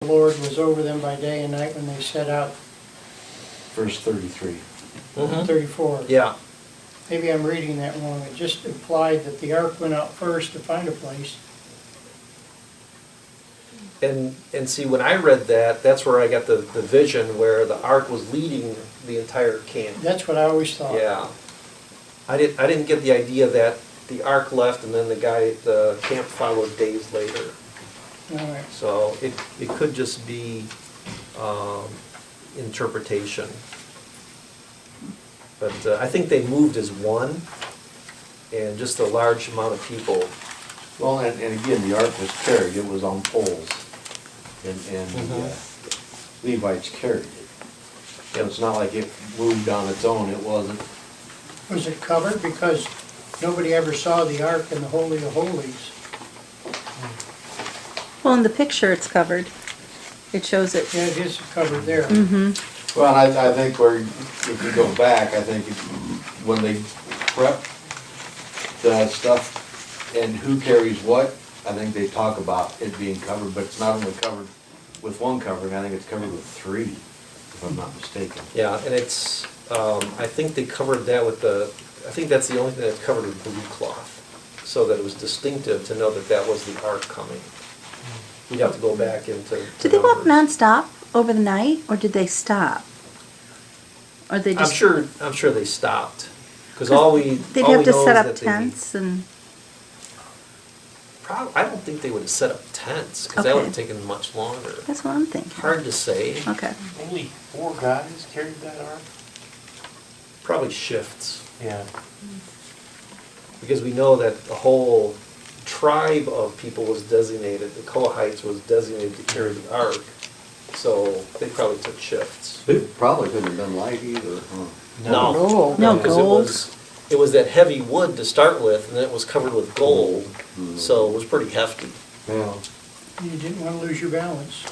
The Lord was over them by day and night when they set out. Verse 33. 34. Yeah, Maybe I'm reading that wrong. It just implied that the ark went out first to find a place. and see, when I read that, that's where I got the vision where the ark was leading the entire camp. That's what I always thought. Yeah. I didn't get the idea that the ark left and then the camp followed days later. All right. So it could just be interpretation. But I think they moved as one and just a large amount of people. Well, and again, the ark was carried, it was on poles. And the Levites carried it. And it's not like it moved on its own, it wasn't. Was it covered? Because nobody ever saw the ark in the Holy of Holies. Well, in the picture it's covered. It shows it. Yeah, it is covered there. Well, and I think where, if you go back, I think when they prep the stuff and who carries what, I think they talk about it being covered, but it's not only covered with one covering, I think it's covered with three, if I'm not mistaken. Yeah, and it's, I think they covered that with I think that's the only thing that's covered with blue cloth, so that it was distinctive to know that that was the ark coming. You'd have to go back into. Did they walk Numbers. nonstop over the night, or did they stop? Or they just? I'm sure they stopped, because all we They'd all have we to know set is up that they- tents and. I don't think they would have set up tents, because that would have Okay. taken much longer. That's what I'm thinking. Hard to say. Okay. Only 4 guys carried that ark? Probably shifts, Yeah. because we know that the whole tribe of people was designated, the Kohathites was designated to carry the ark, so they probably took shifts. It probably couldn't have been light either, huh? No. No because gold. it was that heavy wood to start with, and then it was covered with gold, so it was pretty hefty. Yeah. You didn't want to lose your balance.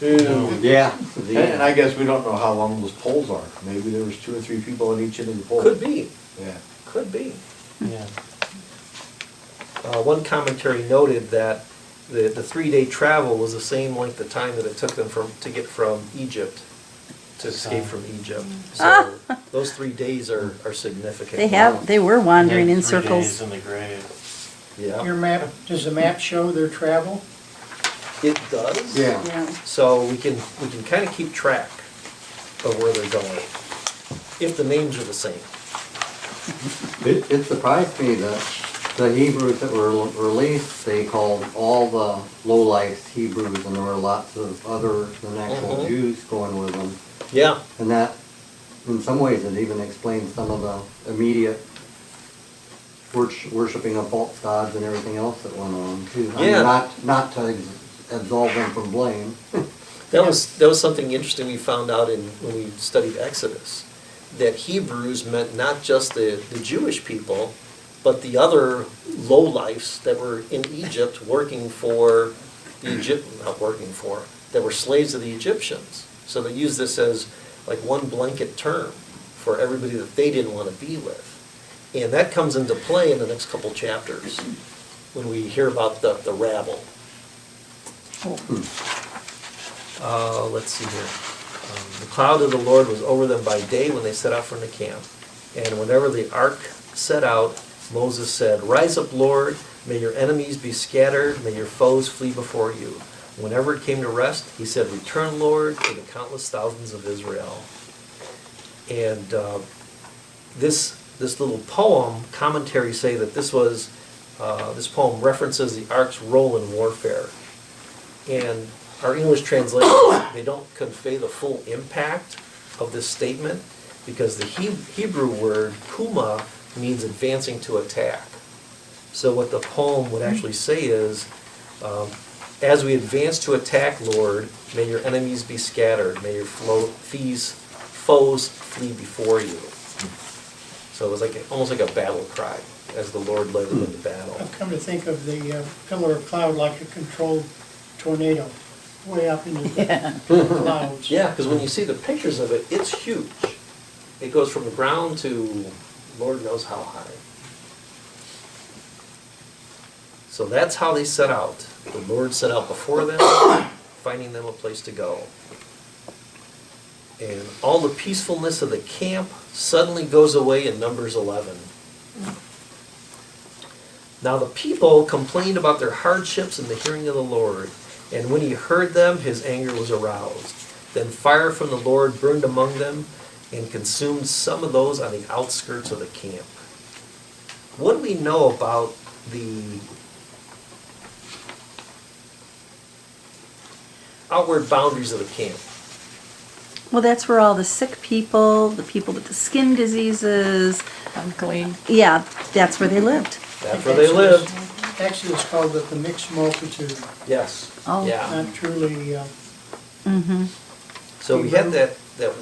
Yeah. And I guess we don't know how long those poles are. Maybe there was 2 or 3 people on each end of the pole. Could be, Yeah. could be. Yeah. One commentary noted that the 3-day travel was the same length of time that it took them to get from Egypt, to escape from Egypt. So those 3 days are significant. They were wandering in 3 circles. days in the grave. Yeah, Your map, does the map show their travel? it does. Yeah. So we can kind of keep track of where they're going, if the names are the same. It surprised me that the Hebrews that were released, they called all the lowlifes Hebrews, and there were lots of other than actual Jews going with them. Yeah, And that, in some ways, it even explains some of the immediate worshiping of false gods and everything else that went on too. I mean, Yeah. not to absolve them from blame. that was something interesting we found out when we studied Exodus, that Hebrews meant not just the Jewish people, but the other lowlifes that were in Egypt working for that were slaves of the Egyptians. So they used this as like one blanket term for everybody that they didn't want to be with. And that comes into play in the next couple chapters when we hear about the rabble. Let's see here. The cloud of the Lord was over them by day when they set out from the camp. And whenever the ark set out, Moses said, "Rise up, Lord, may your enemies be scattered, may your foes flee before you." Whenever it came to rest, he said, "Return, Lord, to the countless thousands of Israel." And this little poem, commentaries say that this poem references the ark's role in warfare. And our English translations, they don't convey the full impact of this statement, because the Hebrew word kuma means advancing to attack. So what the poem would actually say is, as we advance to attack, Lord, may your enemies be scattered, may your foes flee before you. So it was almost like a battle cry as the Lord led them into battle. I've come to think of the pillar of cloud like a controlled tornado, way up into the clouds. Yeah, because when you see the pictures of it, it's huge. It goes from the ground to Lord knows how high. So that's how they set out. The Lord set out before them, finding them a place to go. And all the peacefulness of the camp suddenly goes away in Numbers 11. Now the people complained about their hardships in the hearing of the Lord, and when he heard them, his anger was aroused. Then fire from the Lord burned among them and consumed some of those on the outskirts of the camp. What do we know about the outward boundaries of the camp? Well, that's where all the sick people, the people with the skin diseases, Unclean. yeah, that's where they lived. That's where they lived. Exodus called it the mixed multitude, Yes. Oh. Yeah. not truly, Mm-hmm. So we had that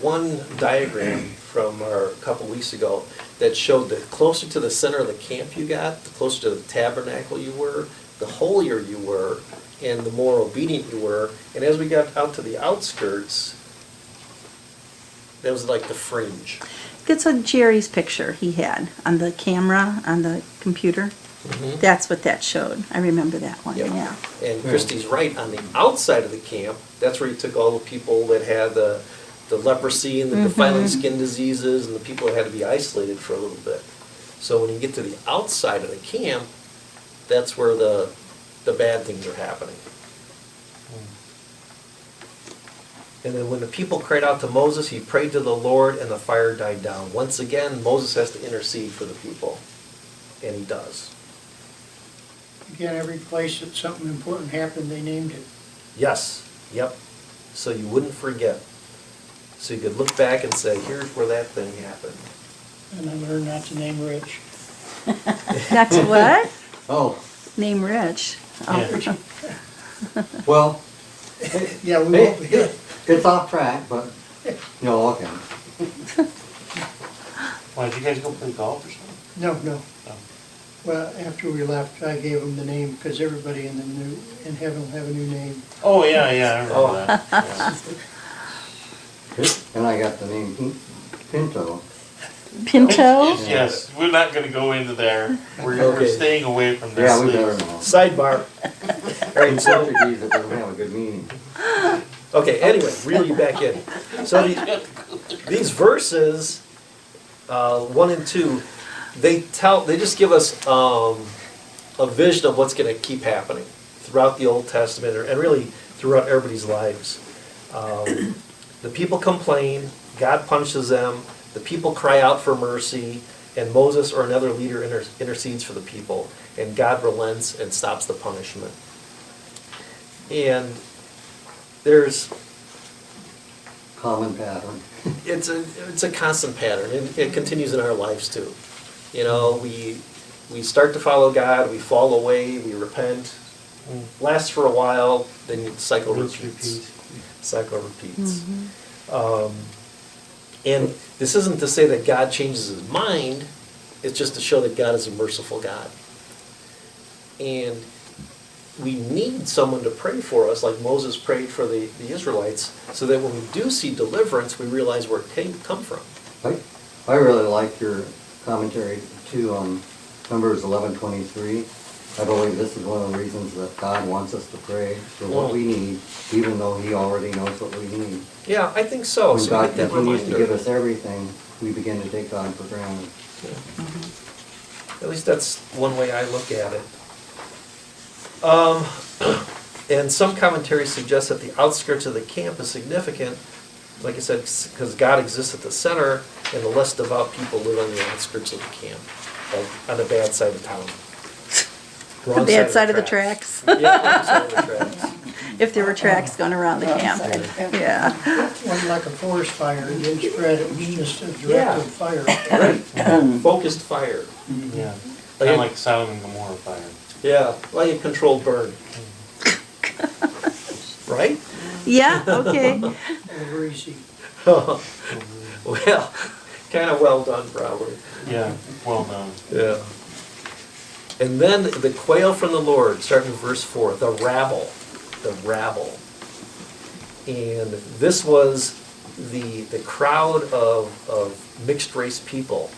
one diagram from a couple weeks ago that showed that closer to the center of the camp you got, the closer to the tabernacle you were, the holier you were, and the more obedient you were. And as we got out to the outskirts, that was like the fringe. It's a Jerry's picture he had on the camera, on the computer. Mhm. That's what that showed. I remember that one, Yep. yeah. And Christie's right, on the outside of the camp, that's where he took all the people that had the leprosy and the defiling skin diseases and the people that had to be isolated for a little bit. So when you get to the outside of the camp, that's where the bad things are happening. And then when the people cried out to Moses, he prayed to the Lord and the fire died down. Once again, Moses has to intercede for the people, and he does. again, every place that something important happened, they named it. Yes, yep. So you wouldn't forget. So you could look back and say, here's where that thing happened. And I learned not to name Rich. Not to what? Oh, Name Rich. Oh. well, Yeah, we won't, it's off track, but, no, okay. Why, did you guys go play golf or something? no. Oh. Well, after we left, I gave them the name because everybody in heaven will have a new name. Oh, yeah, I Oh. remember that. Yeah. And I got the name Pinto. Pinto? Yes, we're not gonna go into there. We're Okay. staying away from this. Yeah, we better please. know. Sidebar. All right, In so, Portuguese, it doesn't have a good meaning. okay, anyway, reel you back in. So these verses, 1 and 2, they just give us a vision of what's going to keep happening throughout the Old Testament and really throughout everybody's lives. The people complain, God punishes them, the people cry out for mercy, and Moses or another leader intercedes for the people, and God relents and stops the punishment. And there's Common pattern. it's a constant pattern, and it continues in our lives too. You know, we start to follow God, we fall away, we repent, lasts for a while, then the cycle Rinse, repeats. repeat. Cycle repeats. And this isn't to say that God changes his mind, it's just to show that God is a merciful God. And we need someone to pray for us, like Moses prayed for the Israelites, so that when we do see deliverance, we realize where it come from. I really like your commentary too on Numbers 11:23. I believe this is one of the reasons that God wants us to pray for what we need, even though He already knows what we need. Yeah, I think so. When So we God get that continues to reminder. give us everything, we begin to take God for granted. At least that's one way I look at it. And some commentaries suggest that the outskirts of the camp is significant, like I said, because God exists at the center, and the less devout people live on the outskirts of the camp, like on the bad side of town. The Wrong bad side of the tracks. Yeah, wrong side of the tracks. If there were tracks going around the camp. Yeah. It wasn't like a forest fire, it didn't spread, it was just a Yeah. directed fire. Right. Focused fire. Yeah, Like kinda a- like Sodom and Gomorrah fire. Yeah, like a controlled burn. Right? Yeah, okay. Over easy. Well, kind of well done, probably. Yeah, well done. Yeah. And then the quail from the Lord, starting in verse 4, the rabble. And this was the crowd of mixed race people,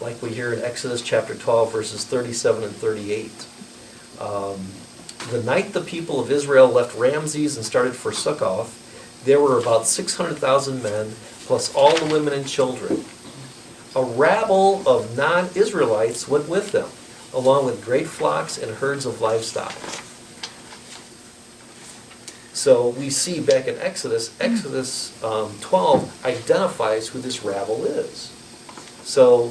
like we hear in Exodus chapter 12, verses 37 and 38. the night the people of Israel left Ramses and started for Succoth, there were about 600,000 men, plus all the women and children. A rabble of non-Israelites went with them, along with great flocks and herds of livestock. So we see back in Exodus 12 identifies who this rabble is. So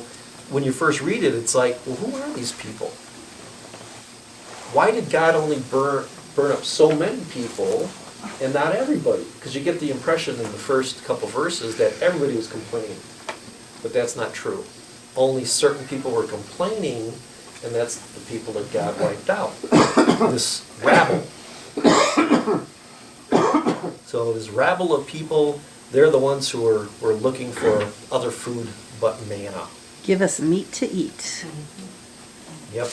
when you first read it, it's like, well, who are these people? Why did God only burn up so many people and not everybody? Because you get the impression in the first couple verses that everybody was complaining. But that's not true. Only certain people were complaining, and that's the people that God wiped out. This rabble. So this rabble of people, they're the ones who were looking for other food but manna. Give us meat to eat. Yep.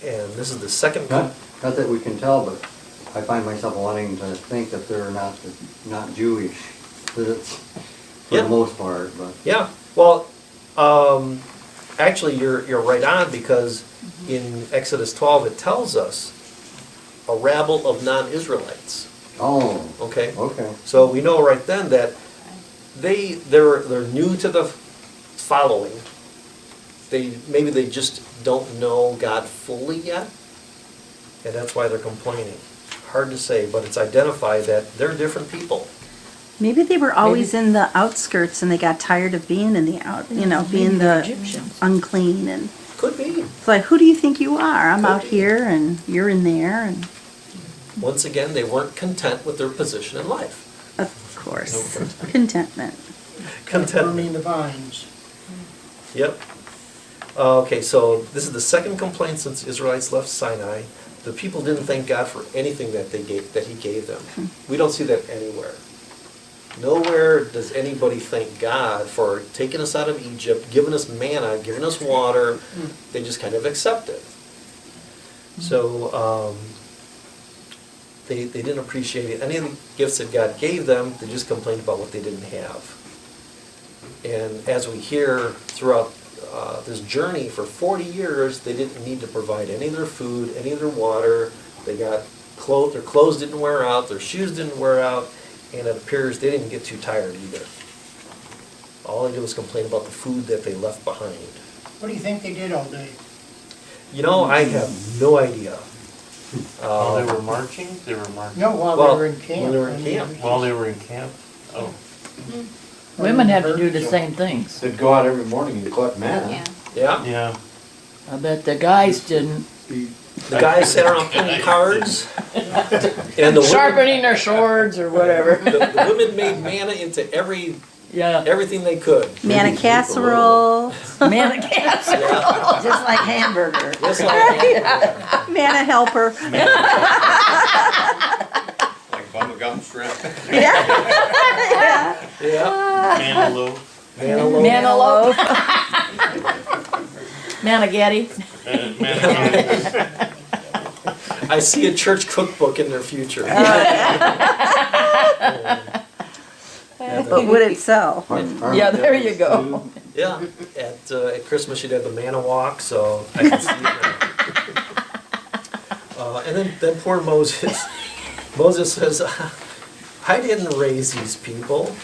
And this is the second. Not that we can tell, but I find myself wanting to think that they're not Jewish, that it's, for Yeah. the most part, but. Yeah. Well, actually, you're right on, because in Exodus 12 it tells us a rabble of non-Israelites. Oh, Okay. okay. So we know right then that they're new to the following. Maybe they just don't know God fully yet, and that's why they're complaining. Hard to say, but it's identified that they're different people. Maybe they were always in the outskirts and they got tired of being in the being the Egyptians. unclean, and Could be. it's like, who do you think you are? I'm Could out be. here and you're in there, and Once again, they weren't content with their position in life. of course, contentment. Contentment. Burning the vines. Yep. Okay, so this is the second complaint since Israelites left Sinai. The people didn't thank God for anything that He gave them. We don't see that anywhere. Nowhere does anybody thank God for taking us out of Egypt, giving us manna, giving us water. They just kind of accept it. So they didn't appreciate any of the gifts that God gave them. They just complained about what they didn't have. And as we hear throughout this journey for 40 years, they didn't need to provide any of their food, any of their water. They got clothes, their clothes didn't wear out, their shoes didn't wear out, and it appears they didn't get too tired either. All they did was complain about the food that they left behind. What do you think they did all day? You know, I have no idea. While they were marching? They were marching. No, while Well, they were in camp. when they were in I mean, camp. While they were in camp? Oh. Women have to do the same things. They'd go out every morning and collect manna. Yeah. Yeah, Yeah. I bet the guys didn't. the guys sat around playing cards, and the women, Sharpening their swords or whatever. the women made manna into Yeah. everything they could. Manna casserole, Man, I guess. Yeah. Just like hamburger. Just like manna helper. Like bubble gum shrimp. Yeah. yeah, Cantaloupe. manna loaf. Manalope. Managhetti. I see a church cookbook in their future. But would it sell? Yeah, there you go. Yeah, at Christmas you'd have the manna walk, so I can see it now. And then poor Moses. Moses says, I didn't raise these people.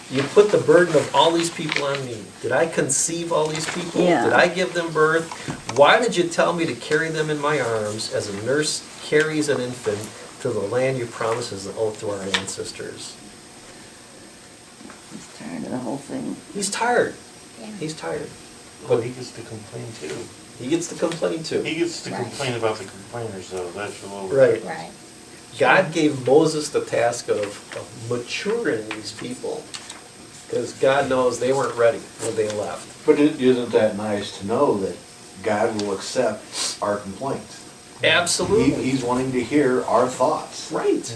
You put the burden of all these people on me. Did I conceive all these people? Yeah. Did I give them birth? Why did you tell me to carry them in my arms as a nurse carries an infant to the land you promised as an oath to our ancestors? He's tired of the whole thing. He's tired. Yeah. He's tired. But he gets to complain too. He gets to complain too. He gets to Right. complain about the complainers though, that's a little. Right. Right. God gave Moses the task of maturing these people, because God knows they weren't ready when they left. But isn't that nice to know that God will accept our complaints? Absolutely. He's wanting to hear our thoughts. Right.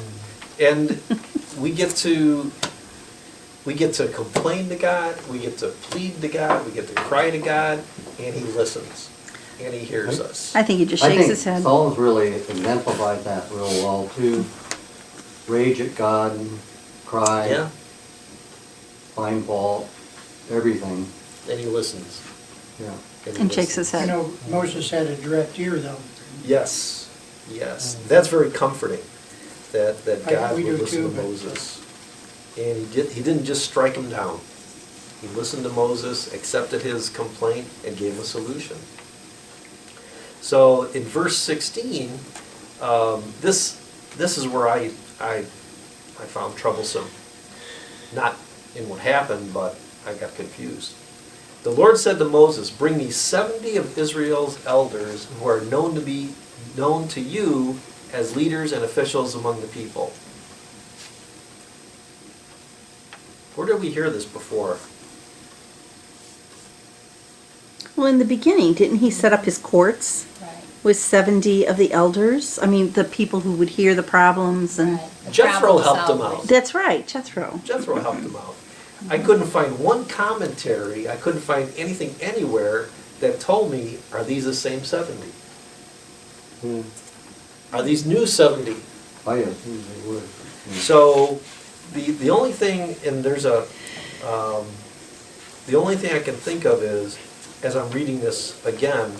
And we get to complain to God, we get to plead to God, we get to cry to God, and He listens, and He hears us. I think he just I shakes think his head. Psalms really exemplified that real well too. Rage at God, and cry, Yeah, find fault, everything, and He listens. yeah. He And shakes listens. his You head. know, Moses had a direct ear though. Yes, yes. That's very comforting, that God we would do listen too, to but- Moses. And he didn't just strike him down. He listened to Moses, accepted his complaint, and gave him a solution. So in verse 16, this is where I found troublesome. Not in what happened, but I got confused. The Lord said to Moses, "Bring me 70 of Israel's elders who are known to you as leaders and officials among the people." Where did we hear this before? Well, in the beginning, didn't he set up his courts Right. with 70 of the elders? I mean, the people who would hear the problems and... Right. The Jethro travel helped him salvation. out. That's right, Jethro. Jethro helped him out. I couldn't find one commentary, I couldn't find anything anywhere that told me, are these the same 70? Hmm. Are these new 70? I assume they would. So, the only thing, and there's the only thing I can think of is, as I'm reading this again,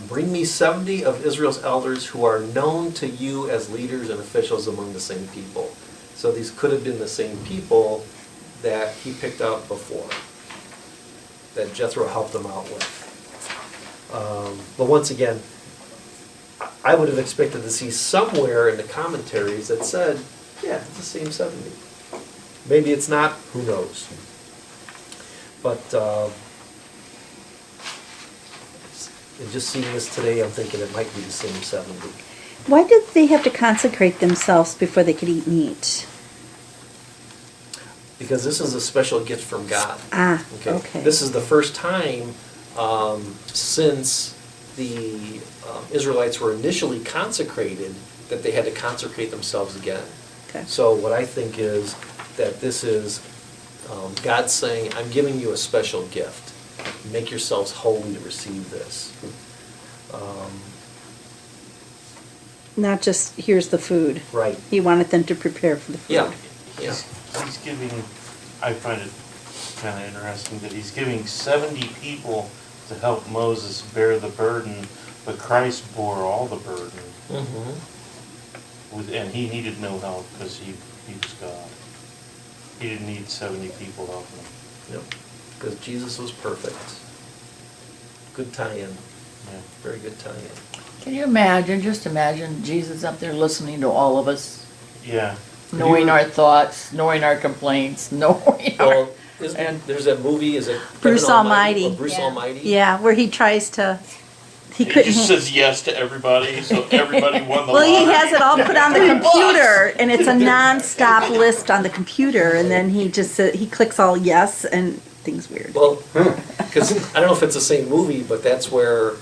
bring me 70 of Israel's elders who are known to you as leaders and officials among the same people. So these could have been the same people that he picked out before, that Jethro helped him out with. But once again, I would have expected to see somewhere in the commentaries that said, yeah, it's the same 70. Maybe it's not, who knows? But in just seeing this today, I'm thinking it might be the same 70. Why did they have to consecrate themselves before they could eat meat? Because this is a special gift from God. Ah, okay. This is the first time since the Israelites were initially consecrated that they had to consecrate themselves again. Okay. So what I think is that this is God saying, I'm giving you a special gift. Make yourselves holy to receive this. Not just, here's the food. Right. He wanted them to prepare for the food. Yeah. Yeah. He's giving, I find it kind of interesting that he's giving 70 people to help Moses bear the burden, but Christ bore all the burden. Mm-hmm. And he needed no help because he was God. He didn't need 70 people helping him. Yep. Because Jesus was perfect. Good tie-in. Yeah. Very good tie-in. Can you imagine, just imagine Jesus up there listening to all of us, Yeah. knowing our thoughts, knowing our complaints, knowing our... Well, there's that movie, is it Bruce Heaven Almighty. Or Bruce Yeah. Almighty? Yeah, where he tries to, he He couldn't. just says yes to everybody, so everybody won the Well, he lottery. has it all put on the computer, and it's a non-stop list on the computer, and then he just, he clicks all yes, and things weird. Well, because I don't know if it's the same movie, but that's where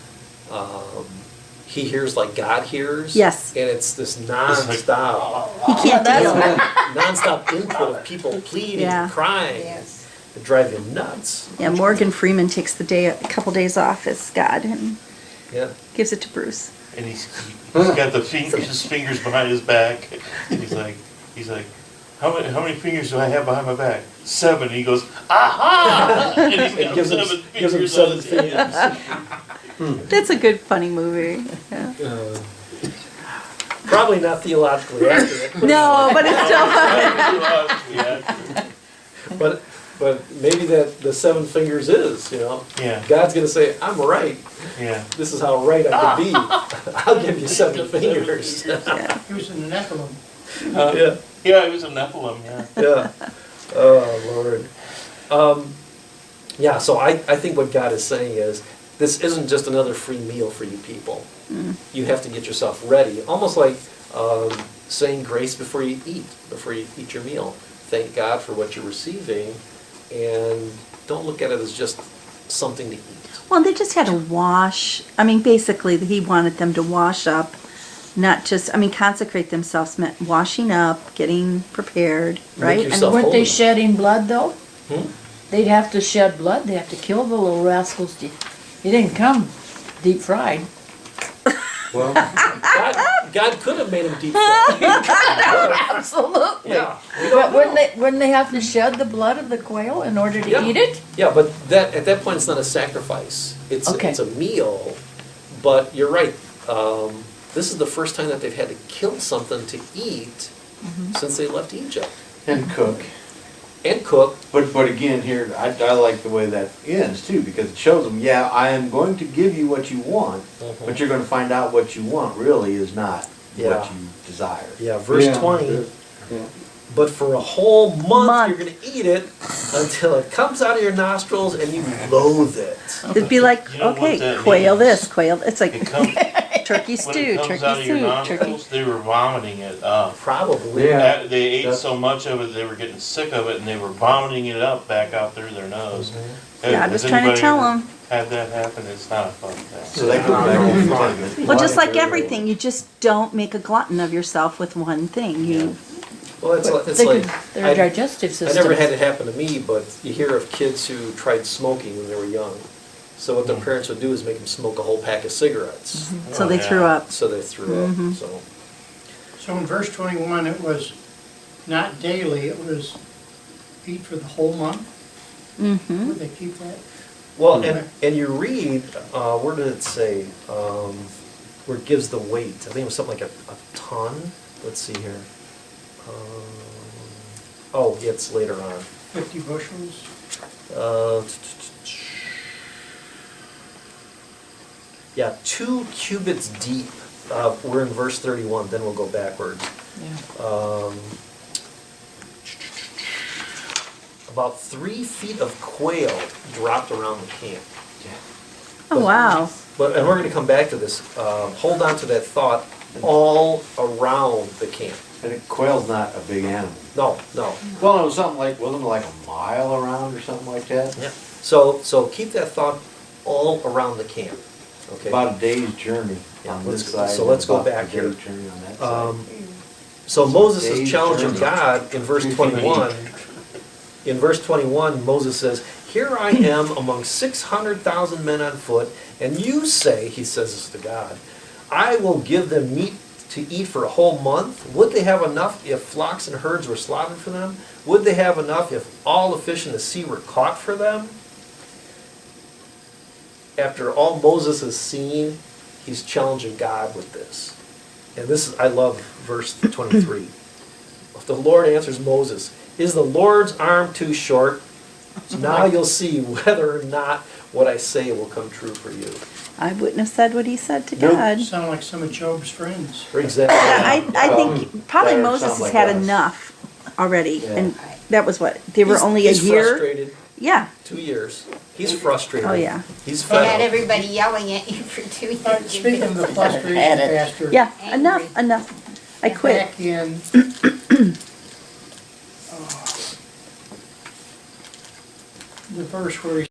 he hears like God hears. Yes. And it's this nonstop, He can't that's- deal. nonstop input of people pleading, Yeah. crying. Yes. It drive you nuts. Yeah, Morgan Freeman takes the day, a couple days off as God, and Yeah. gives it to Bruce. And he's got his fingers behind his back. And he's like, how many fingers do I have behind my back? 7. He goes, aha! And he's It got gives him 7 gives him fingers on 7 his head. fingers. That's a good, funny movie. Yeah. Probably not theologically accurate. No, but it's still fun. But maybe that the 7 fingers is, you know. Yeah, God's gonna say, I'm right. yeah. This is how right I can be. I'll give you 7 fingers. Yeah. He was in the Nephilim. Yeah. Yeah, he was a Nephilim, yeah. Yeah. Oh, Lord. Yeah, so I think what God is saying is, this isn't just another free meal for you people. You have to get yourself ready, almost like saying grace before you eat your meal. Thank God for what you're receiving, and don't look at it as just something to eat. Well, they just had to wash. I mean, basically, he wanted them to wash up, not just, I mean, consecrate themselves meant washing up, getting prepared, right? Make yourself Weren't they holy. shedding blood, though? Hmm? They'd have to shed blood, they have to kill the little rascals. He didn't come deep fried. Well, God could have made him deep fried. Absolutely. Yeah. We But don't know. wouldn't they have to shed the blood of the quail in order to Yeah. eat it? Yeah, but at that point, it's not a sacrifice. It's Okay. it's a meal. But you're right. this is the first time that they've had to kill something to eat since they left Egypt. And cook. And cook. But again, here, I like the way that ends too, because it shows them, yeah, I am going to give you what you want, but you're gonna find out what you want really is not Yeah. what you desire. Yeah, verse Yeah, 20. yeah. But for a whole month, Month. you're going to eat it until it comes out of your nostrils and you loathe it. It'd be like, You know what okay, that quail means? this, quail, it's like It comes, turkey when stew, it comes out turkey of your soup, turkey. nostrils, they were vomiting it up. Probably. Yeah. They ate That's- so much of it, they were getting sick of it, and they were vomiting it up back out through their nose. God Has was trying to anybody tell ever 'em. Had that happen? It's not a fun thing. So that goes back to contentment. Well, just like everything, you just don't make a glutton of yourself with one thing, you, Well, it's They like, can- Their digestive I system. never had it happen to me, but you hear of kids who tried smoking when they were young. So what their parents would do is make them smoke a whole pack of cigarettes. so Oh, they yeah. threw up. So they threw up, so. So in verse 21, it was not daily, it was eat for the whole month? Mm-hmm. Would they keep that? Well, and you read, where did it say, where it gives the weight? I think it was something like a ton. Let's see here. Oh, it's later on. 50 bushels? Yeah, 2 cubits deep. We're in verse 31, then we'll go backwards. Yeah. About 3 feet of quail dropped around the camp. Oh, wow. But, and we're gonna come back to this, hold on to that thought, all around the camp. And a quail's not a big animal. No. Well, it was something like, wasn't it like a mile around or something like that? Yeah. So keep that thought all around the camp, okay? About a day's journey Yeah, on let's this go- side. so let's go about a back here. day's journey on that Um, side. So Moses is Day's challenging journey. God in verse 21. In verse 21, Moses says, "Here I am among 600,000 men on foot, and you say," he says this to God, "I will give them meat to eat for a whole month. Would they have enough if flocks and herds were slaughtered for them? Would they have enough if all the fish in the sea were caught for them?" After all Moses has seen, he's challenging God with this. And this is, I love verse 23. The Lord answers Moses, "Is the Lord's arm too short? So now you'll see whether or not what I say will come true for you." I wouldn't have said what he said to Nope. God. Sound like some of Job's friends. Exactly. I think probably Better Moses sound has like had us. enough already, Yeah. and that was what, they were only a He's year? frustrated. Yeah, 2 years. He's frustrated. Oh, yeah. He's They had fed up. everybody yelling at you for 2 years. Speaking of the frustration Had it. factor. yeah, Angry. enough, I quit. Back in the verse where he